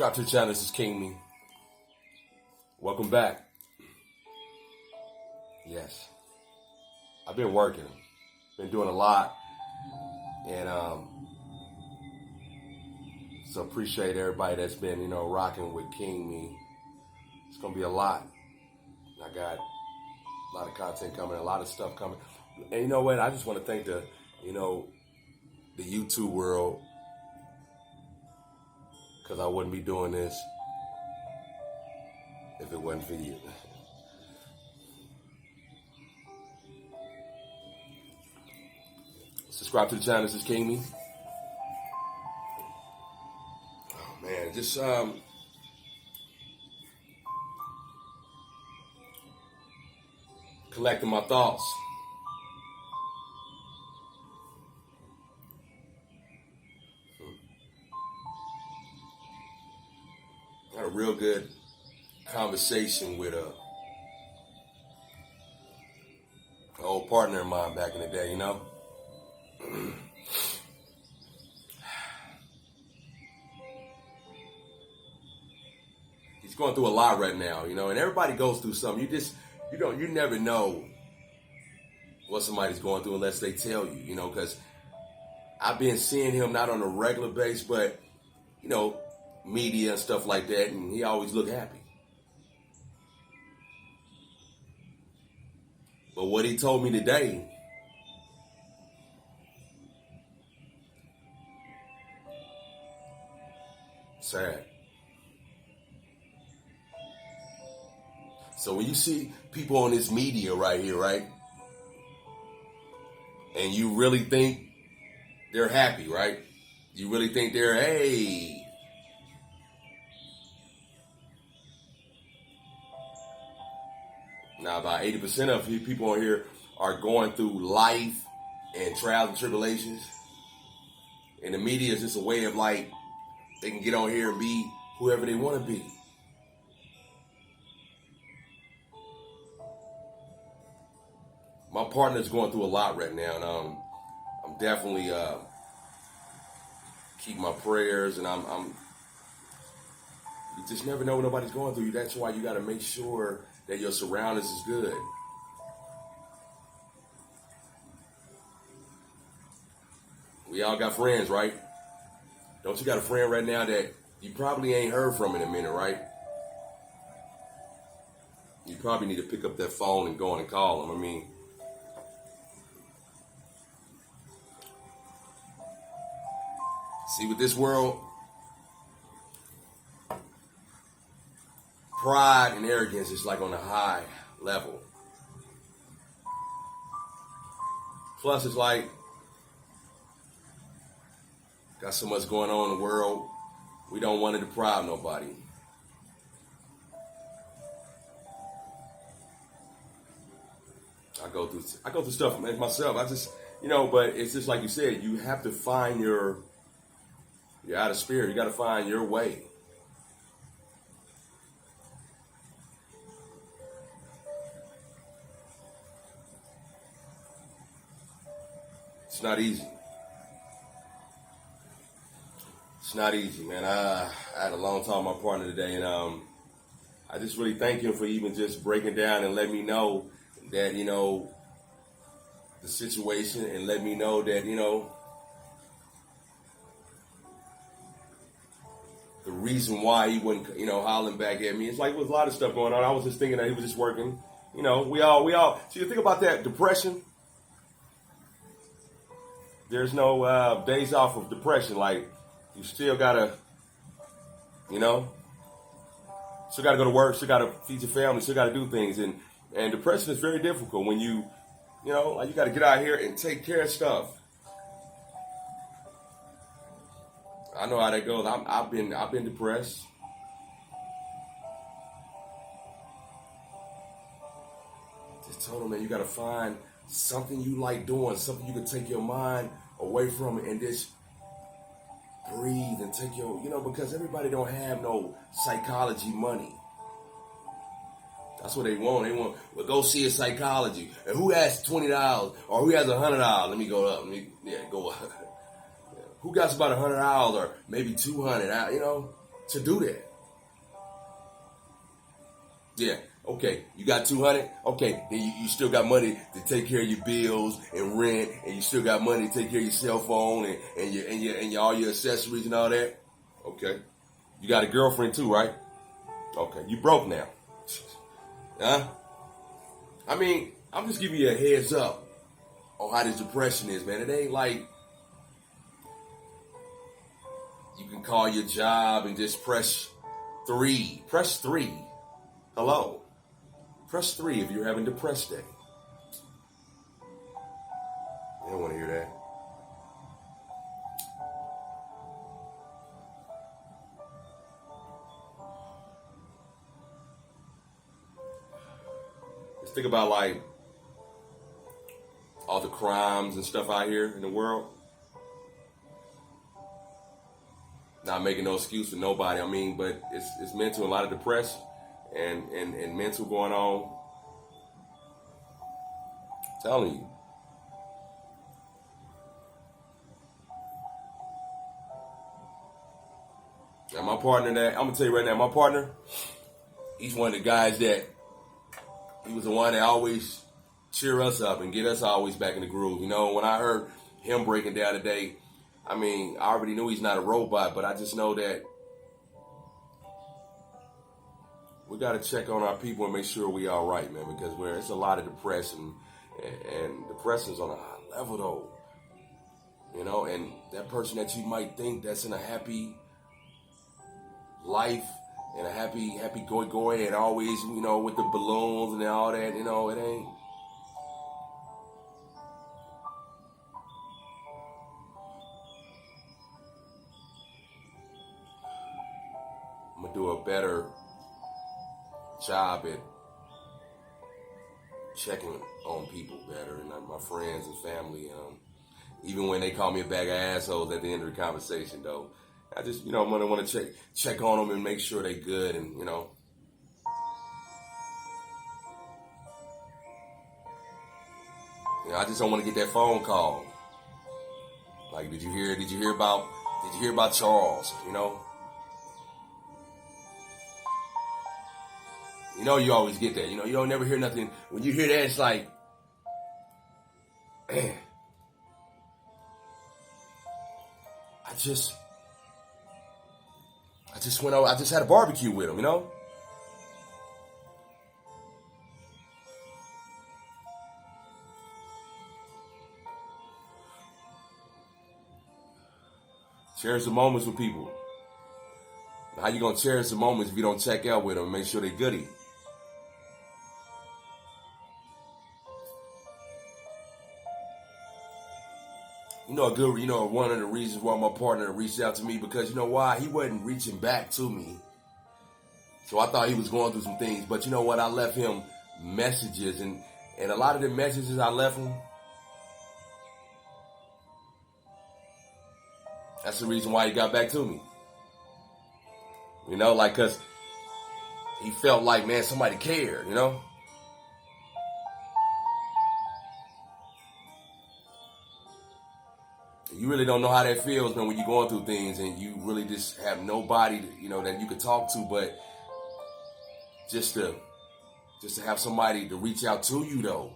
Subscribe to the channel. This is King Me. Welcome back. Yes, I've been working, been doing a lot, and so appreciate everybody that's been rocking with King Me. It's gonna be a lot. I got a lot of content coming, a lot of stuff coming, and you know what? I just want to thank the YouTube world, because I wouldn't be doing this if it wasn't for you. Subscribe to the channel. This is King Me. Oh man, just collecting my thoughts. Had a real good conversation with an old partner of mine back in the day, He's going through a lot right now, and everybody goes through something. You never know what somebody's going through unless they tell you, because I've been seeing him not on a regular basis, but, media and stuff like that, and he always looked happy. But what he told me today, sad. So when you see people on this media right here, right, and you really think they're happy, right? You really think they're, hey. Now, about 80% of people on here are going through life and trials and tribulations. And the media is just a way of they can get on here and be whoever they want to be. My partner's going through a lot right now, and I'm definitely keep my prayers, and I'm you just never know what nobody's going through. That's why you got to make sure that your surroundings is good. We all got friends, right? Don't you got a friend right now that you probably ain't heard from in a minute, right? You probably need to pick up that phone and go on and call them. See, with this world, pride and arrogance is on a high level. Plus, it's got so much going on in the world, we don't want to deprive nobody. I go through stuff myself. But it's just like you said, you have to find you're out of spirit. You got to find your way. It's not easy. It's not easy, man. I had a long talk with my partner today, and I just really thank him for even just breaking down and letting me know that, the situation, and let me know that, the reason why he wasn't, hollering back at me. It's with a lot of stuff going on. I was just thinking that he was just working. We all. So you think about that depression. There's no days off of depression. You still gotta, still gotta go to work, still gotta feed your family, still gotta do things. And depression is very difficult when you gotta get out here and take care of stuff. I know how that goes. I've been depressed. Just told him, man, you gotta find something you like doing, something you can take your mind away from it and just breathe and take because everybody don't have no psychology money. That's what they want. They want, well, go see a psychology. And who has $20 or who has $100? Let me go up. Go up. Who got about $100 or maybe $200? to do that. Yeah. Okay, you got 200. Okay, then you still got money to take care of your bills and rent, and you still got money to take care of your cell phone and all your accessories and all that. Okay, you got a girlfriend too, right? Okay, you broke now, huh? I mean, I'm just giving you a heads up on how this depression is, man. It ain't like you can call your job and just press 3. Press 3. Hello. Press 3 if you're having a depressed day. You don't want to hear that. Just think about like all the crimes and stuff out here in the world. Not making no excuse for nobody. I mean, but it's mental, a lot of depression and mental going on. I'm telling you. Now my partner I'm gonna tell you right now, my partner, he's one of the guys that he was the one that always cheer us up and get us always back in the groove. You know, when I heard him breaking down today, I mean, I already knew he's not a robot, but I just know that we got to check on our people and make sure we all right, man, because it's a lot of depression, and depression's on a high level, though. You know, and that person that you might think that's in a happy life and a happy go and always, you know, with the balloons and all that, you know, it ain't. I'm gonna do a better job at checking on people better, and my friends and family. Even when they call me a bag of assholes at the end of the conversation, though, I just, you know, I'm gonna want to check on them and make sure they good, and you know. I just don't want to get that phone call. Like, did you hear about Charles? You know. You know, you always get that. You know, you don't never hear nothing. When you hear that, it's like, man, I just went out. I just had a barbecue with him. You know. Cherish the moments with people. How you gonna cherish the moments if you don't check out with them and make sure they goody? You know, one of the reasons why my partner reached out to me, because you know why? He wasn't reaching back to me. So I thought he was going through some things. But you know what? I left him messages, and a lot of the messages I left him, that's the reason why he got back to me. You know, like, because he felt like, man, somebody cared, you know? You really don't know how that feels, man, when you're going through things and you really just have nobody, you know, that you could talk to, but just to have somebody to reach out to you, though.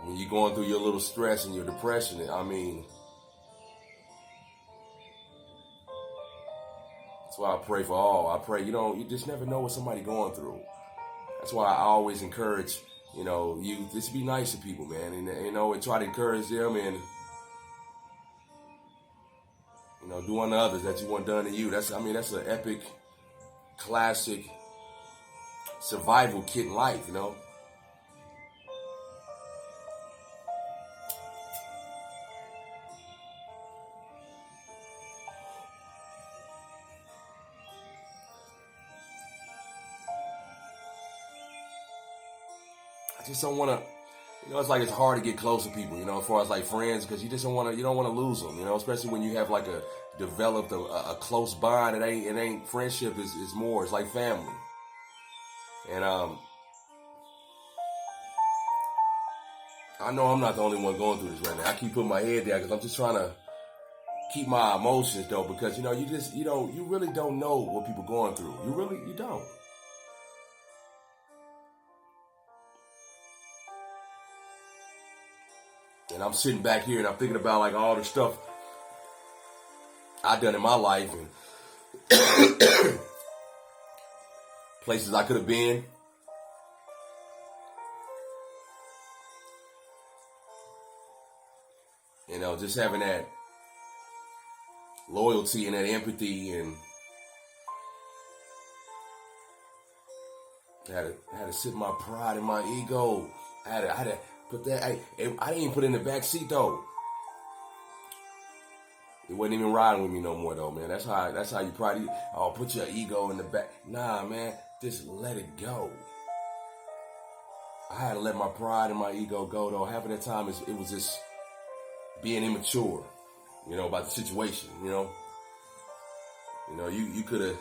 When you're going through your little stress and your depression, I mean, that's why I pray for all. I pray, you just never know what somebody going through. That's why I always encourage, you know, you just be nice to people, man, and you know, and try to encourage them, and you know, do unto others that you want done to you. That's an epic, classic survival kit in life, you know. I just don't want to, you know, it's like it's hard to get close to people, you know, as far as like friends, because you don't want to lose them, you know, especially when you have like developed a close bond. It ain't friendship is more, it's like family. And I know I'm not the only one going through this right now. I keep putting my head down because I'm just trying to keep my emotions though, because you really don't know what people going through. You don't. And I'm sitting back here and I'm thinking about like all the stuff I've done in my life and places I could have been. Just having that loyalty and that empathy, and I had to sit my pride and my ego. I had to put that. I didn't even put it in the back seat though. It wasn't even riding with me no more though, man. That's how you probably put your ego in the back. Nah, man, just let it go. I had to let my pride and my ego go though. Half of the time it was just being immature, about the situation. You could have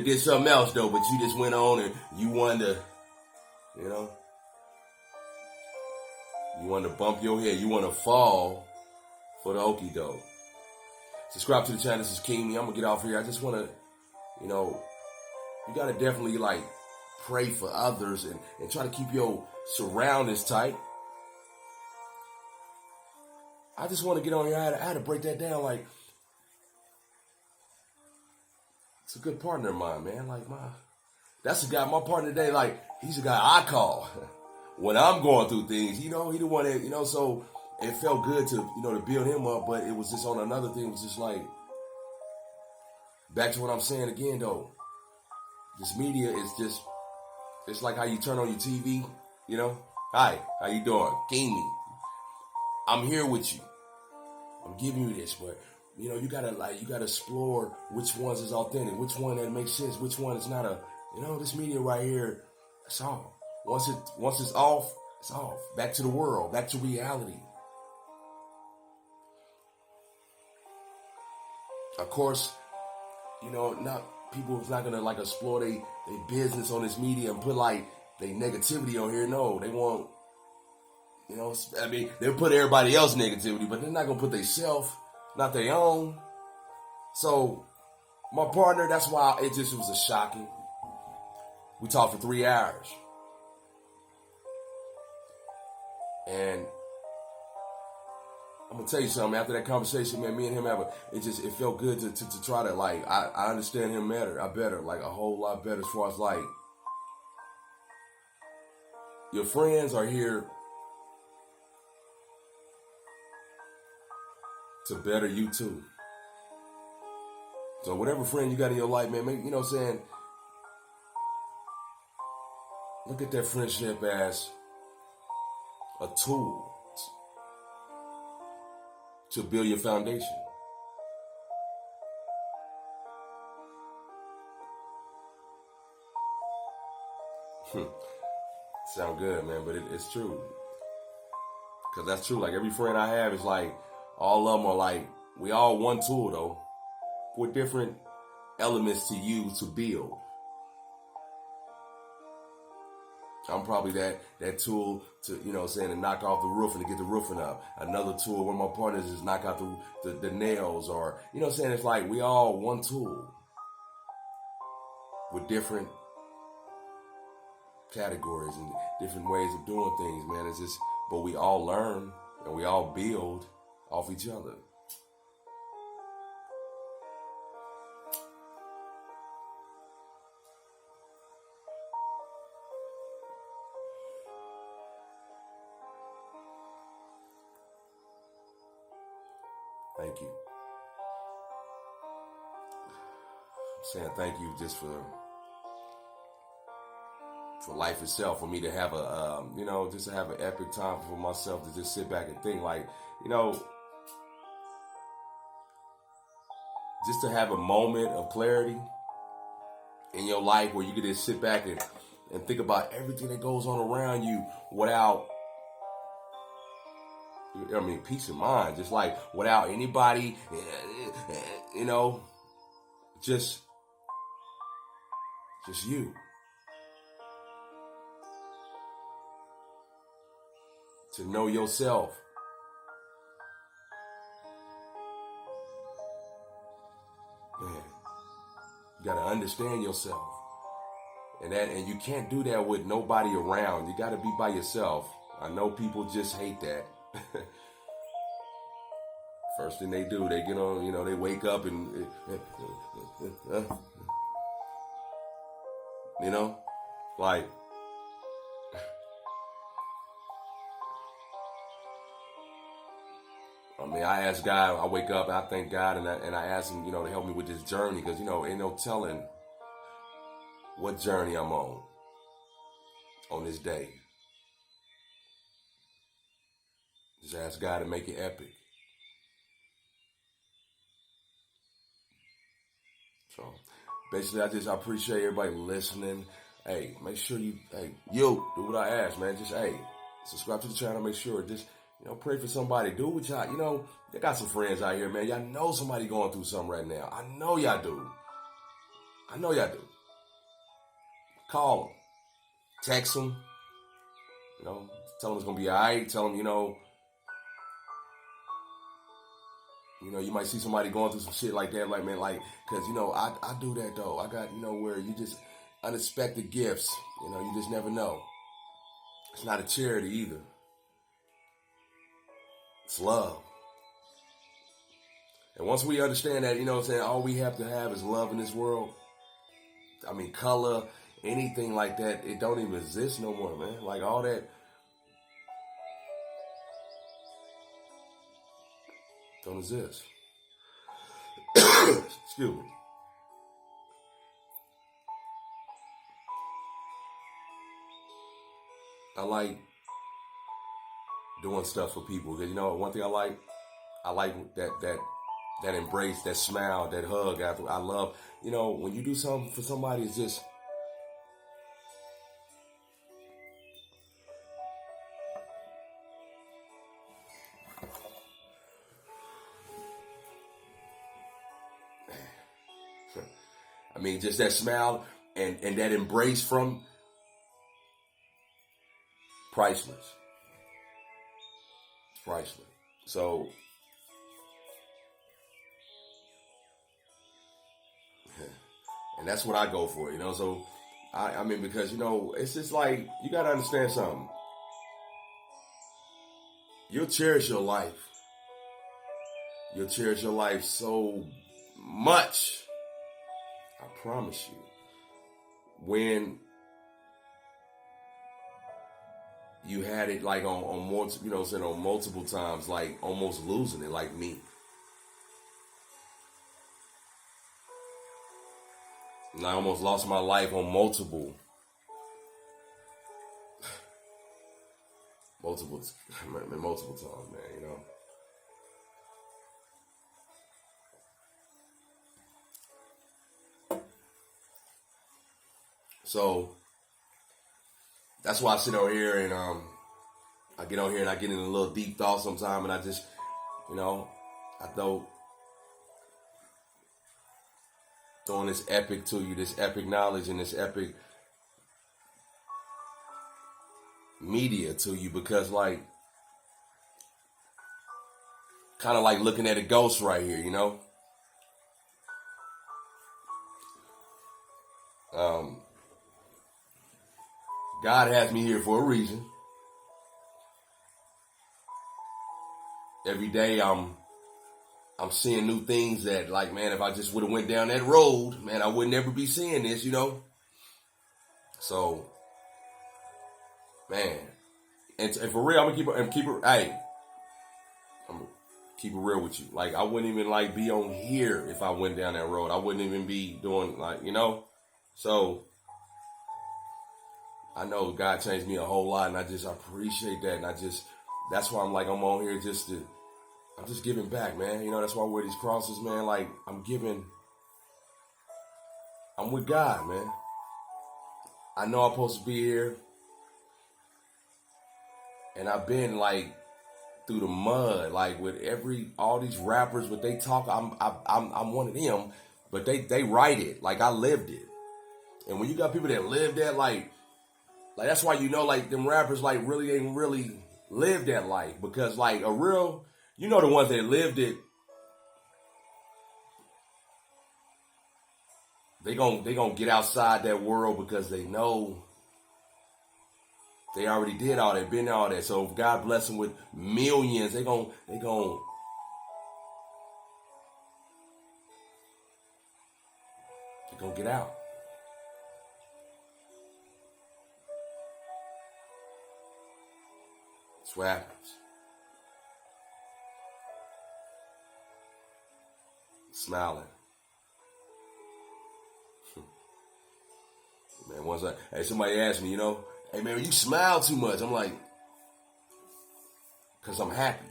did something else though, but you just went on and you wanted to, you wanted to bump your head, you want to fall for the okie doke. Subscribe to the channel. This is King. I'm gonna get off here. I just want to, you gotta definitely like pray for others and try to keep your surroundings tight. I just want to get on here. I had to break that down. Like, it's a good partner of mine, man. Like that's the guy. My partner today. Like, he's the guy I call when I'm going through things. He the one that So it felt good to to build him up, but it was just on another thing. It was just like back to what I'm saying again though. This media is just. It's like how you turn on your TV. Hi, how you doing? King. I'm here with you. I'm giving you this, but you gotta explore which ones is authentic, which one that makes sense, which one is not this media right here. That's all. Once it's off, it's off. Back to the world, back to reality. Of course, not people's not gonna like explore they business on this media and put like they negativity on here. No, they want. They'll put everybody else negativity, but they're not going to put themselves, not their own. So, my partner, that's why it just was a shocking. We talked for 3 hours. And I'm going to tell you something. After that conversation, man, me and him it felt good to try to, like, I understand him better, like, a whole lot better as far as, like, your friends are here to better you too. So whatever friend you got in your life, man, make, look at that friendship as a tool to build your foundation. Sound good, man, but it's true. Because that's true. Like, every friend I have is like, all of them are like, we all one tool though, with different elements to use to build. I'm probably that tool to, to knock off the roof and to get the roofing up. Another tool, one of my partners is knock out the nails, or, it's like we all one tool with different categories and different ways of doing things, man. It's just, but we all learn and we all build off each other. Thank you. I'm saying thank you just for life itself, for me to have just to have an epic time for myself to just sit back and think, like, just to have a moment of clarity in your life where you can just sit back and think about everything that goes on around you without, peace of mind, just like without anybody, just you. To know yourself. You got to understand yourself. And you can't do that with nobody around. You got to be by yourself. I know people just hate that. First thing they do, they get on, they wake up and, like, I ask God, I wake up, I thank God, and I ask him, to help me with this journey, because, ain't no telling what journey I'm on this day. Just ask God to make it epic. So, basically, I appreciate everybody listening. Hey, make sure you do what I ask, man. Just, subscribe to the channel, make sure, just, pray for somebody. Do what y'all, they got some friends out here, man. Y'all know somebody going through something right now. I know y'all do. Call them. Text them. Tell them it's going to be all right. Tell them, you might see somebody going through some shit like that, like, man, like, because, I do that, though. I got, where you just, unexpected gifts, you just never know. It's not a charity either. It's love. And once we understand that, all we have to have is love in this world. Color, anything like that, it don't even exist no more, man. Like, all that don't exist. Excuse me. I like doing stuff for people, because one thing I like that embrace, that smile, that hug. I love, when you do something for somebody, it's just, just that smile and that embrace from priceless. It's priceless. So, and that's what I go for, So, because, it's just like, you got to understand something. You'll cherish your life. You'll cherish your life so much. I promise you. When you had it like on more, on multiple times, like almost losing it, like me. And I almost lost my life on multiple times, man, So that's why I sit on here and I get on here and I get in a little deep thought sometime, and I just, I throwing this epic to you, this epic knowledge and this epic media to you, because like, kind of like looking at a ghost right here, God has me here for a reason. Every day I'm seeing new things that, like, man, if I just would have went down that road, man, I would never be seeing this, So, man, and for real, I'm gonna keep it real with you. Like, I wouldn't even like be on here if I went down that road. I wouldn't even be doing like, So, I know God changed me a whole lot, and I appreciate that, and that's why I'm on here I'm just giving back, man. That's why I wear these crosses, man. Like, I'm with God, man. I know I'm supposed to be here, and I've been like through the mud, like with all these rappers, but they talk. I'm one of them, but they write it like I lived it. And when you got people that live that, like that's why like them rappers like really ain't really lived that life, because like a real, the ones that lived it, They gonna get outside that world because they know they already did all that, been all that. So if God bless them with millions, they gonna get out. That's what happens. Smiling. Man, somebody asked me, hey man, you smile too much. I'm like, because I'm happy.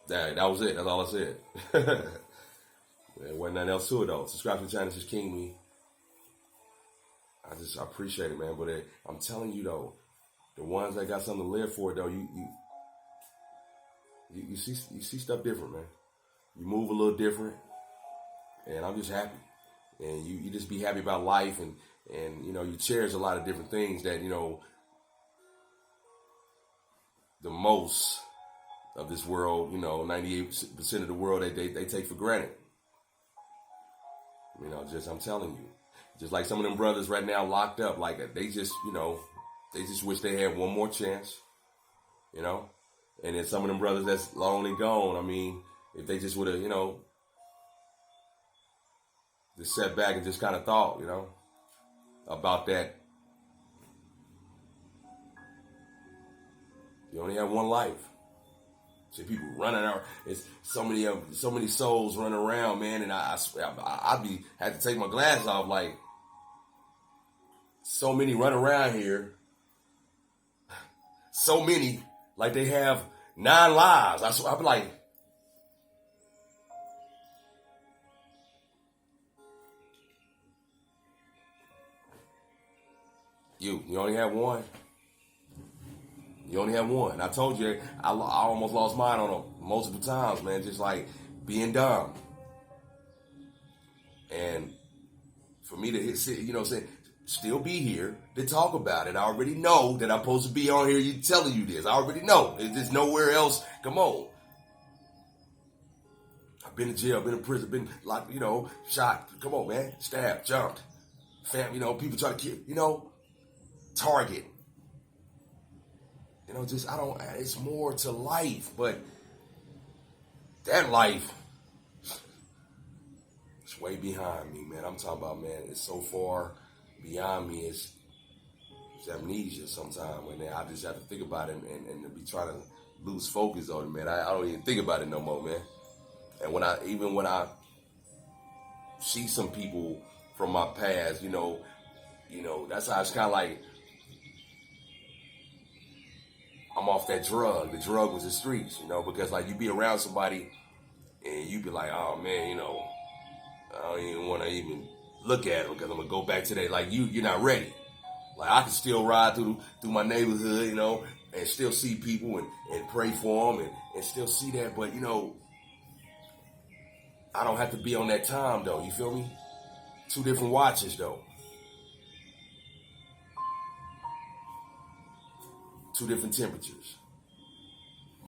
that was it. That's all I said. There wasn't nothing else to it though. Subscribe to the channel. This is King Me. I appreciate it, man. But I'm telling you though, the ones that got something to live for though, you see stuff different, man. You move a little different, and I'm just happy. And you just be happy about life, and you cherish a lot of different things that the most of this world, 98% of the world they take for granted. I'm telling you, just like some of them brothers right now locked up, like they just wish they had one more chance, And then some of them brothers that's long and gone, I mean, if they just would have, just sat back and just kind of thought, about that. You only have one life. See people running out. It's so many souls running around, man. And I had to take my glasses off. Like so many run around here. So many, like they have 9 lives. I'm like, you only have one. You only have one. I told you, I almost lost mine on them multiple times, man. Just like being dumb. And for me to still be here to talk about it. I already know that I'm supposed to be on here. You telling you this. I already know. There's nowhere else. Come on. I've been in jail, been in prison, been locked, shot. Come on, man. Stabbed, jumped. People try to kill, Target. It's more to life, but that life is way behind me, man. I'm talking about, man, it's so far beyond me. It's amnesia sometimes when I just have to think about it and be trying to lose focus on it, man. I don't even think about it no more, man. And when I see some people from my past, that's how it's kind of like, I'm off that drug. The drug was the streets, because like you be around somebody and you be like, oh man, I don't even want to even look at it because I'm gonna go back to that. Like you're not ready. Like I can still ride through my neighborhood, and still see people and pray for them and still see that. But I don't have to be on that time though. You feel me? 2 different watches though. 2 different temperatures.